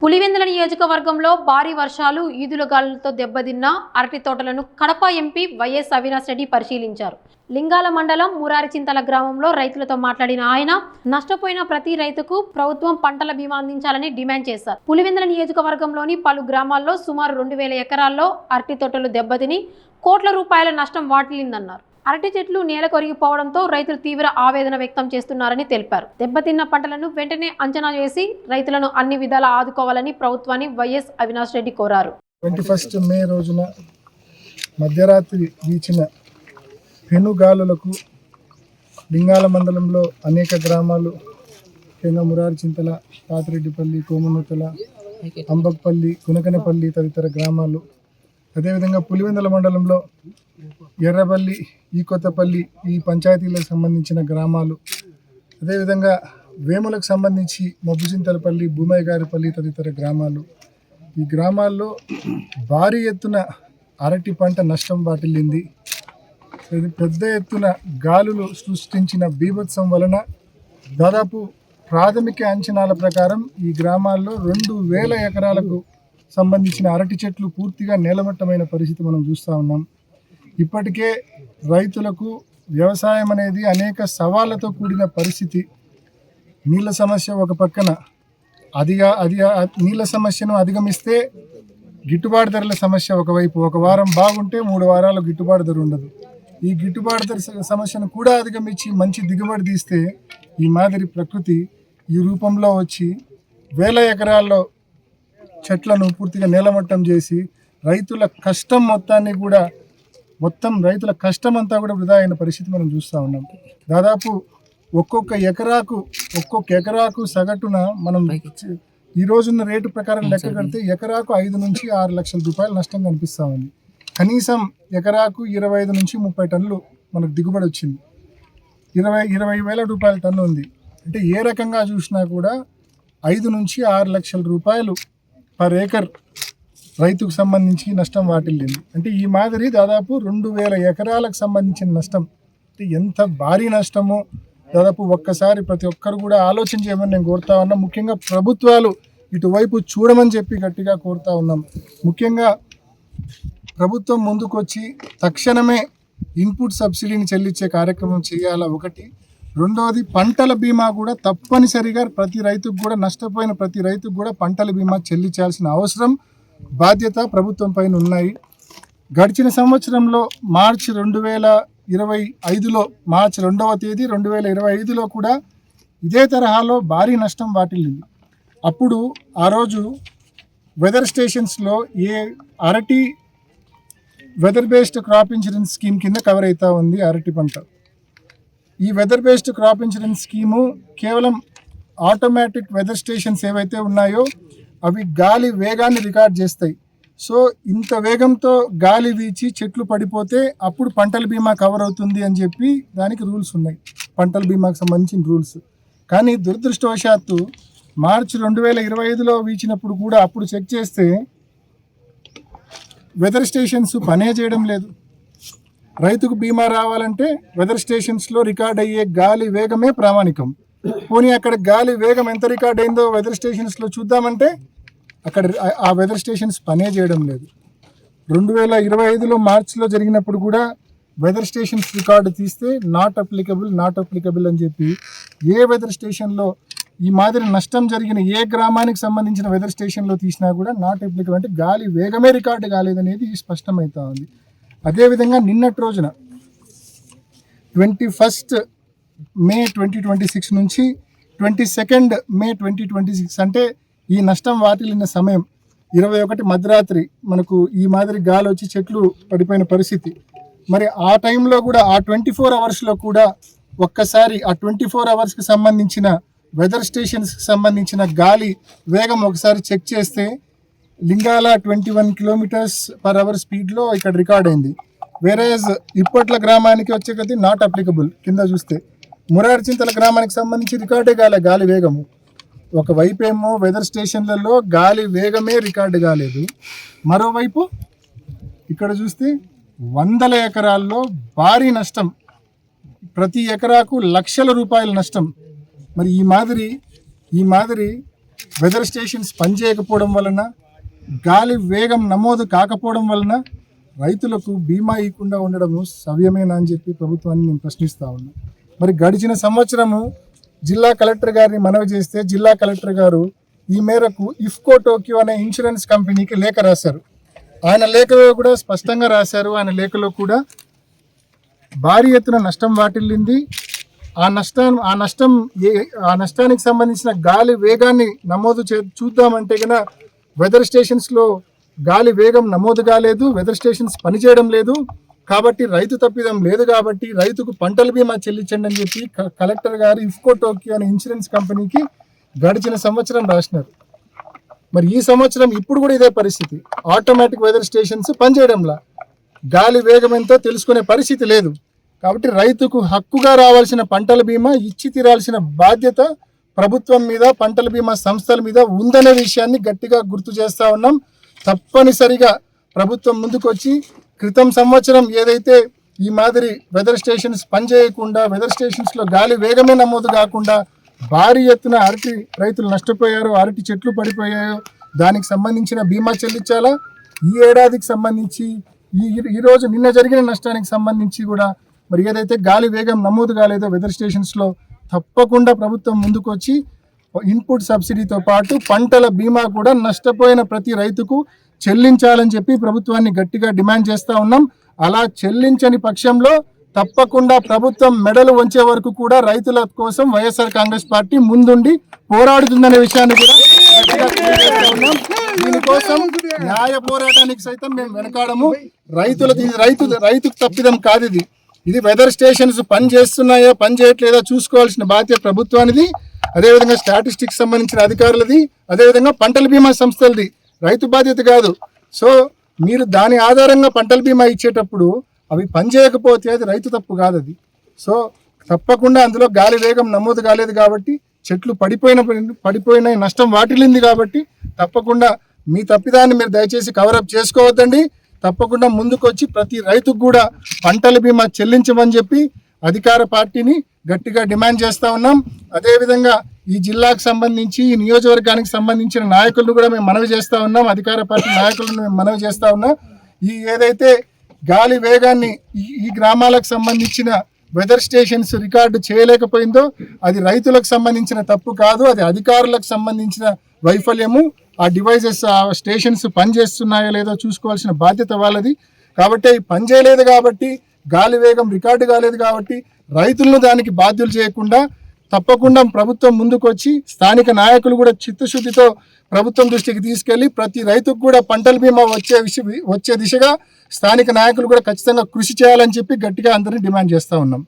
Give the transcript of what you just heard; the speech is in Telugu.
పులివెందుల నియోజకవర్గంలో భారీ వర్షాలు ఈదుల గాలులతో దెబ్బతిన్న అరటి తోటలను కడప ఎంపీ వైఎస్ అవినాష్ రెడ్డి పరిశీలించారు. లింగాల మండలం మురారిచింతల గ్రామంలో రైతులతో మాట్లాడిన ఆయన నష్టపోయిన ప్రతి రైతుకు ప్రభుత్వం పంటల బీమా అందించాలని డిమాండ్ చేశారు. పులివెందుల నియోజకవర్గంలోని పలు గ్రామాల్లో సుమారు 2000 ఎకరాల్లో అరటి తోటలు దెబ్బతిని కోట్ల రూపాయల నష్టం వాటిల్లిందన్నారు. అరటి చెట్లు నేల కొరిగిపోవడంతో రైతులు తీవ్ర ఆవేదన వ్యక్తం చేస్తున్నారని తెలిపారు. దెబ్బతిన్న పంటలను వెంటనే అంచనా వేసి రైతులను అన్ని విధాలా ఆదుకోవాలని ప్రభుత్వాన్ని వైఎస్ అవినాష్ రెడ్డి కోరారు. 21 మే రోజున మధ్యరాత్రి వీచిన పెనుగాలులకు లింగాల మండలంలో అనేక గ్రామాలు, ముఖ్యంగా మురారిచింతల, పాతిరెడ్డిపల్లి, కోమనూతల, అంబక్పల్లి, కునకనపల్లి తదితర గ్రామాలు, అదేవిధంగా పులివెందుల మండలంలో ఎర్రపల్లి, ఈ కొత్తపల్లి, ఈ పంచాయతీలకు సంబంధించిన గ్రామాలు, అదేవిధంగా వేములకు సంబంధించి మొబ్బుచింతలపల్లి, భూమయ్యగారిపల్లి తదితర గ్రామాలు. ఈ గ్రామాల్లో భారీ ఎత్తున అరటి పంట నష్టం వాటిల్లింది. పెద్ద ఎత్తున గాలులు సృష్టించిన బీభత్సం వలన దాదాపు ప్రాథమిక అంచనాల ప్రకారం ఈ గ్రామాల్లో 2000 ఎకరాలకు సంబంధించిన అరటి చెట్లు పూర్తిగా నేలమట్టమైన పరిస్థితి మనం చూస్తూ ఉన్నాం. ఇప్పటికే రైతులకు వ్యవసాయం అనేది అనేక సవాళ్లతో కూడిన పరిస్థితి. నీళ్ళ సమస్య ఒక పక్కన, నీళ్ళ సమస్యను అధిగమిస్తే గిట్టుబాటు ధరల సమస్య ఒకవైపు. ఒక వారం బాగుంటే 3 వారాలు గిట్టుబాటు ధర ఉండదు. ఈ గిట్టుబాటు ధర సమస్యను కూడా అధిగమించి మంచి దిగుబడి తీస్తే ఈ మాదిరి ప్రకృతి ఈ రూపంలో వచ్చి 1000 ఎకరాల్లో చెట్లను పూర్తిగా నేలమట్టం చేసి రైతుల కష్టం రైతుల కష్టం అంతా కూడా వృధా అయిన పరిస్థితి మనం చూస్తూ ఉన్నాం. దాదాపు ఒక్కొక్క ఎకరాకు సగటున మనం ఈ రోజున్న రేటు ప్రకారం లెక్క కడితే ఎకరాకు 5 నుంచి 6 లక్షల రూపాయల నష్టం కనిపిస్తూ ఉంది. కనీసం ఎకరాకు 25 నుంచి 30 టన్నులు మనకు దిగుబడి వచ్చింది. 20,000 రూపాయల టన్ను ఉంది. అంటే ఏ రకంగా చూసినా కూడా 5 నుంచి 6 లక్షల రూపాయలు పర్ ఏకర్ రైతుకు సంబంధించి నష్టం వాటిల్లింది. అంటే ఈ మాదిరి దాదాపు 2000 ఎకరాలకు సంబంధించిన నష్టం. అంటే ఎంత భారీ నష్టమో దాదాపు ఒక్కసారి ప్రతి ఒక్కరు కూడా ఆలోచన చేయమని నేను కోరుతా ఉన్నా. ముఖ్యంగా ప్రభుత్వాలు ఇటువైపు చూడమని చెప్పి గట్టిగా కోరుతా ఉన్నాం. ముఖ్యంగా ప్రభుత్వం ముందుకొచ్చి తక్షణమే ఇన్పుట్ సబ్సిడీని చెల్లించే కార్యక్రమం చేయాలా ఒకటి. రెండవది, పంటల బీమా కూడా తప్పనిసరిగా ప్రతి రైతుకు కూడా, నష్టపోయిన ప్రతి రైతుకు కూడా పంటల బీమా చెల్లించాల్సిన అవసరం, బాధ్యత ప్రభుత్వం పైన ఉన్నాయి. గడిచిన సంవత్సరంలో మార్చి 2025లో మార్చి 2వ తేదీ 2025లో కూడా ఇదే తరహాలో భారీ నష్టం వాటిల్లింది. అప్పుడు ఆ రోజు వెదర్ స్టేషన్స్లో అరటి weather based crop insurance scheme కింద కవర్ అవుతూ ఉంది అరటి పంట. ఈ weather based crop insurance scheme కేవలం ఆటోమేటిక్ వెదర్ స్టేషన్స్ ఏవైతే ఉన్నాయో అవి గాలి వేగాన్ని రికార్డ్ చేస్తాయి. సో ఇంత వేగంతో గాలి వీచి చెట్లు పడిపోతే అప్పుడు పంటల బీమా కవర్ అవుతుంది అని చెప్పి దానికి రూల్స్ ఉన్నాయి, పంటల బీమాకు సంబంధించిన రూల్స్. కానీ దురదృష్టవశాత్తు మార్చి 2025లో వీచినప్పుడు కూడా అప్పుడు చెక్ చేస్తే వెదర్ స్టేషన్స్ పనే చేయడం లేదు. రైతుకు బీమా రావాలంటే వెదర్ స్టేషన్స్లో రికార్డ్ అయ్యే గాలి వేగమే ప్రామాణికం. పోనీ అక్కడ గాలి వేగం ఎంత రికార్డ్ అయిందో వెదర్ స్టేషన్స్లో చూద్దామంటే అక్కడ ఆ వెదర్ స్టేషన్స్ పనే చేయడం లేదు. 2025లో మార్చిలో జరిగినప్పుడు కూడా వెదర్ స్టేషన్స్ రికార్డు తీస్తే నాట్ అప్లికబుల్ అని చెప్పి ఏ వెదర్ స్టేషన్లో ఈ మాదిరి నష్టం జరిగిన ఏ గ్రామానికి సంబంధించిన వెదర్ స్టేషన్లో తీసినా కూడా నాట్ అప్లికబుల్, అంటే గాలి వేగమే రికార్డు కాలేదనేది స్పష్టమవుతా ఉంది. అదేవిధంగా నిన్నటి రోజున 21 మే 2026 నుంచి 22 మే 2026 అంటే ఈ నష్టం వాటిల్లిన సమయం 21 మధ్యరాత్రి మనకు ఈ మాదిరి గాలి వచ్చి చెట్లు పడిపోయిన పరిస్థితి. మరి ఆ టైంలో కూడా ఆ 24 అవర్స్లో కూడా ఒక్కసారి ఆ 24 అవర్స్కి సంబంధించిన వెదర్ స్టేషన్స్కి సంబంధించిన గాలి వేగం ఒకసారి చెక్ చేస్తే లింగాల 21 km/h స్పీడ్లో ఇక్కడ రికార్డ్ అయింది. వేరేజ్ ఇప్పట్ల గ్రామానికి వచ్చే కొద్దీ నాట్ అప్లికబుల్. కింద చూస్తే మురారిచింతల గ్రామానికి సంబంధించి రికార్డే కాలే గాలి వేగము. ఒకవైపు ఏమో వెదర్ స్టేషన్లలో గాలి వేగమే రికార్డు కాలేదు, మరోవైపు ఇక్కడ చూస్తే 100 ఎకరాల్లో భారీ నష్టం, ప్రతి ఎకరాకు లక్షల రూపాయల నష్టం. మరి ఈ మాదిరి వెదర్ స్టేషన్స్ పనిచేయకపోవడం వలన, గాలి వేగం నమోదు కాకపోవడం వలన రైతులకు బీమా ఇవ్వకుండా ఉండడం సవ్యమేనా అని చెప్పి ప్రభుత్వాన్ని నేను ప్రశ్నిస్తా ఉన్నా. మరి గడిచిన సంవత్సరము జిల్లా కలెక్టర్ గారిని మనవి చేస్తే జిల్లా కలెక్టర్ గారు ఈ మేరకు ఇఫ్కో టోక్యో అనే ఇన్సూరెన్స్ కంపెనీకి లేఖ రాశారు. ఆయన లేఖలో కూడా స్పష్టంగా రాశారు. ఆయన లేఖలో కూడా భారీ ఎత్తున నష్టం వాటిల్లింది. ఆ నష్టానికి సంబంధించిన గాలి వేగాన్ని నమోదు చూద్దామంటే కనుక వెదర్ స్టేషన్స్లో గాలి వేగం నమోదు కాలేదు, వెదర్ స్టేషన్స్ పనిచేయడం లేదు. కాబట్టి రైతు తప్పిదం లేదు, కాబట్టి రైతుకు పంటల బీమా చెల్లించండి అని చెప్పి కలెక్టర్ గారు ఇఫ్కో టోక్యో అనే ఇన్సూరెన్స్ కంపెనీకి గడిచిన సంవత్సరం రాసినారు. మరి ఈ సంవత్సరం ఇప్పుడు కూడా ఇదే పరిస్థితి. ఆటోమేటిక్ వెదర్ స్టేషన్స్ పనిచేయడంలా, గాలి వేగం ఎంతో తెలుసుకునే పరిస్థితి లేదు. కాబట్టి రైతుకు హక్కుగా రావాల్సిన పంటల బీమా ఇచ్చి తీరాల్సిన బాధ్యత ప్రభుత్వం మీద, పంటల బీమా సంస్థల మీద ఉందనే విషయాన్ని గట్టిగా గుర్తు చేస్తూ ఉన్నాం. తప్పనిసరిగా ప్రభుత్వం ముందుకొచ్చి క్రితం సంవత్సరం ఏదైతే ఈ మాదిరి వెదర్ స్టేషన్స్ పనిచేయకుండా, వెదర్ స్టేషన్స్లో గాలి వేగమే నమోదు కాకుండా భారీ ఎత్తున అరటి రైతులు నష్టపోయారో, అరటి చెట్లు పడిపోయాయో దానికి సంబంధించిన బీమా చెల్లించాలా. ఈ ఏడాదికి సంబంధించి ఈరోజు నిన్న జరిగిన నష్టానికి సంబంధించి కూడా మరి ఏదైతే గాలి వేగం నమోదు కాలేదో వెదర్ స్టేషన్స్లో తప్పకుండా ప్రభుత్వం ముందుకొచ్చి ఇన్పుట్ సబ్సిడీతో పాటు పంటల బీమా కూడా నష్టపోయిన ప్రతి రైతుకు చెల్లించాలని చెప్పి ప్రభుత్వాన్ని గట్టిగా డిమాండ్ చేస్తూ ఉన్నాం. అలా చెల్లించని పక్షంలో తప్పకుండా ప్రభుత్వం మెడలు వంచే వరకు కూడా రైతుల కోసం వైఎస్ఆర్ కాంగ్రెస్ పార్టీ ముందుండి పోరాడుతుందనే విషయాన్ని కూడా గట్టిగా తెలియజేస్తా ఉన్నాం. దీనికోసం న్యాయ పోరాటానికి సైతం మేము వెనకాడము. రైతుకు తప్పిదం కాదు ఇది వెదర్ స్టేషన్స్ పని చేస్తున్నాయా, పని చేయట్లేదా చూసుకోవాల్సిన బాధ్యత ప్రభుత్వానిది, అదేవిధంగా స్టాటిస్టిక్స్ సంబంధించిన అధికారులది, అదేవిధంగా పంటల బీమా సంస్థలది. రైతు బాధ్యత కాదు. సో మీరు దాని ఆధారంగా పంటల బీమా ఇచ్చేటప్పుడు అవి పనిచేయకపోతే అది రైతు తప్పు కాదు అది. సో తప్పకుండా అందులో గాలి వేగం నమోదు కాలేదు కాబట్టి, చెట్లు పడిపోయిన నష్టం వాటిల్లింది కాబట్టి తప్పకుండా మీ తప్పిదాన్ని మీరు దయచేసి కవరప్ చేసుకోవద్దండి. తప్పకుండా ముందుకొచ్చి ప్రతి రైతుకు కూడా పంటల బీమా చెల్లించమని చెప్పి అధికార పార్టీని గట్టిగా డిమాండ్ చేస్తూ ఉన్నాం. అదేవిధంగా ఈ జిల్లాకు సంబంధించి, ఈ నియోజకవర్గానికి సంబంధించిన నాయకులను కూడా మేము మనవి చేస్తూ ఉన్నాం. అధికార పార్టీ నాయకులను మేము మనవి చేస్తూ ఉన్నాం. ఈ ఏదైతే గాలి వేగాన్ని ఈ గ్రామాలకు సంబంధించిన వెదర్ స్టేషన్స్ రికార్డు చేయలేకపోయిందో అది రైతులకు సంబంధించిన తప్పు కాదు, అది అధికారులకు సంబంధించిన వైఫల్యము. ఆ డివైజెస్, ఆ స్టేషన్స్ పనిచేస్తున్నాయో లేదో చూసుకోవాల్సిన బాధ్యత వాళ్ళది. కాబట్టి పనిచేయలేదు కాబట్టి, గాలి వేగం రికార్డు కాలేదు కాబట్టి రైతులను దానికి బాధ్యులు చేయకుండా తప్పకుండా ప్రభుత్వం ముందుకొచ్చి స్థానిక నాయకులు కూడా చిత్తశుద్ధితో ప్రభుత్వం దృష్టికి తీసుకెళ్లి ప్రతి రైతుకు కూడా పంటల బీమా వచ్చే దిశగా స్థానిక నాయకులు కూడా ఖచ్చితంగా కృషి చేయాలని చెప్పి గట్టిగా అందరినీ డిమాండ్ చేస్తూ ఉన్నాం.